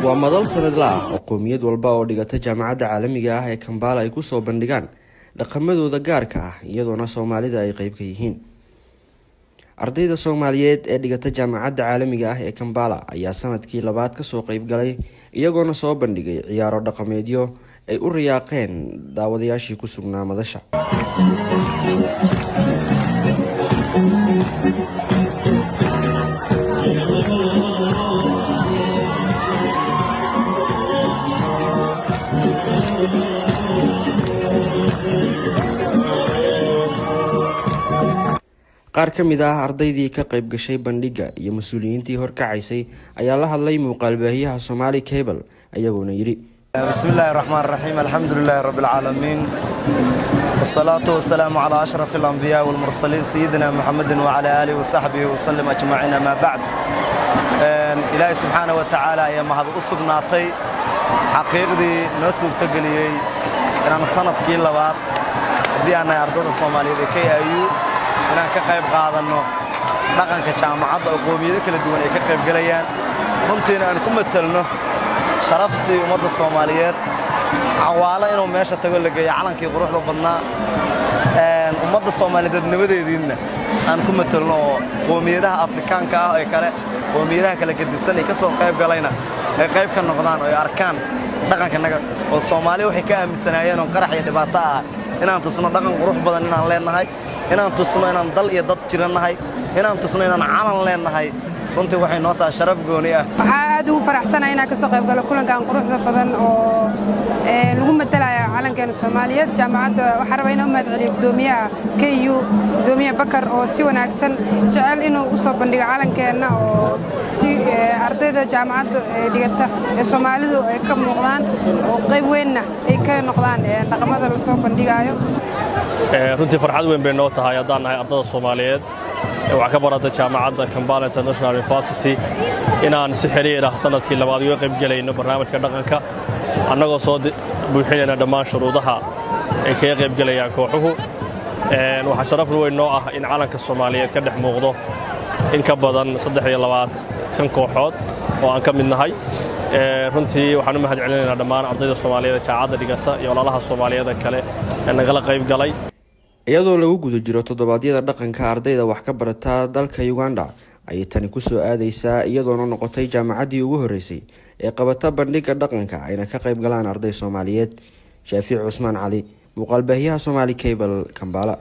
waa madal sanadle ah oo qoomiyad walba oo dhigata jaamacadda caalamiga ah ee Kampala ay ku soo bandhigaan dhaqamadooda gaarka ah iyadoona Soomaalida ay qayb ka yihiin. Ardayda Soomaaliyeed ee dhigata jaamacadda caalamiga ah ee Kampala ayaa sanadkii labaad ka soo qayb galay iyagoona soo bandhigay ciyaaro dhaqameedyo ay u riyaaqeen daawadayaashii ku sugnaa madasha. qaar ka mid ah ardaydii ka qayb gashay bandhiga iyo mas'uuliyiintii horkacaysay ayaa la hadlay muuqaal baahiyaha Somali Cable ayagoona yiri bismillaahir rahmaanir rahiim alxamdulillaahi rabbil caalamiin wasalaatu wasalaamu ala ashrafil anbiyaa wal mursaliin sayyidina muhammadin wa ala alihi wa sahbihi wa sallam ajmaciin ma ba'd ilaahay subhanahu wa ta'ala ayaa mahad u sugnaatay xaqiiqdii noo suurtageliyay inaan sanadkii labaad hadii aan ardayda Soomaaliyeed ka yahay inaan ka qayb qaadano dhaqanka jaamacadda oo qoomiyado kala duwan ay ka qayb galayaan runtii aan ku matalno sharaftii ummadda Soomaaliyeed cawaala inuu meesha tago la geeyo calankii quruxda badnaa ummadda Soomaaliyeed nabadeediina aan ku matalno qoomiyadaha Afrikaanka ah ee kale qoomiyadaha kala gedisan ay ka soo qayb galayna ay qayb ka noqdaan oo arkaan dhaqankanaga oo Soomaali waxay ka aaminsanaayeen oo qarax iyo dhibaato ah inaan tusno dhaqan qurux badan inaan leenahay inaan tusno inaan dal iyo dad jiranahay inaan tusno inaan calan leenahay runtii waxay noo tahay sharaf gooni ah waxa aad ugu faraxsanahay inaan ka soo qayb galo kulankan quruxda badan oo lagu matalayo calankeena Soomaaliyeed jaamacadda waxa rabay inuu madceliyo gudoomiyaha KU gudoomiyaha Bakar oo si wanaagsan jecel inuu u soo bandhigo calankeena oo si ardayda jaamacadda dhigata ee Soomaalidu ay ka muuqdaan oo qayb weynna ay ka noqdaan dhaqamada la soo bandhigayo runtii farxad weyn bay noo tahay haddaan nahay ardayda Soomaaliyeed waxa ka barata jaamacadda Kampala International University inaan si xiriir ah sanadkii labaad uga qayb galayno barnaamijka dhaqanka annagoo soo buuxinayna dhammaan shuruudaha ay ka qayb galayaan kooxuhu waxa sharaf weyn noo ah in calanka Soomaaliyeed ka dhex muuqdo in ka badan 23 kooxood oo aan ka mid nahay runtii waxaan u mahadcelinaynaa dhammaan ardayda Soomaaliyeed jaamacadda dhigata iyo walaalaha Soomaaliyeed kale ee nagala qayb galay iyadoo lagu guda jiro toddobaadyada dhaqanka ardayda wax ka barata dalka Uganda ay tani ku soo aadaysaa iyadoona noqotay jaamacaddii ugu horeysay ee qabata bandhiga dhaqanka ayna ka qayb galaan arday Soomaaliyeed. Shaafiic Usmaan Cali, muuqaal baahiyaha Somali Cable, Kampala.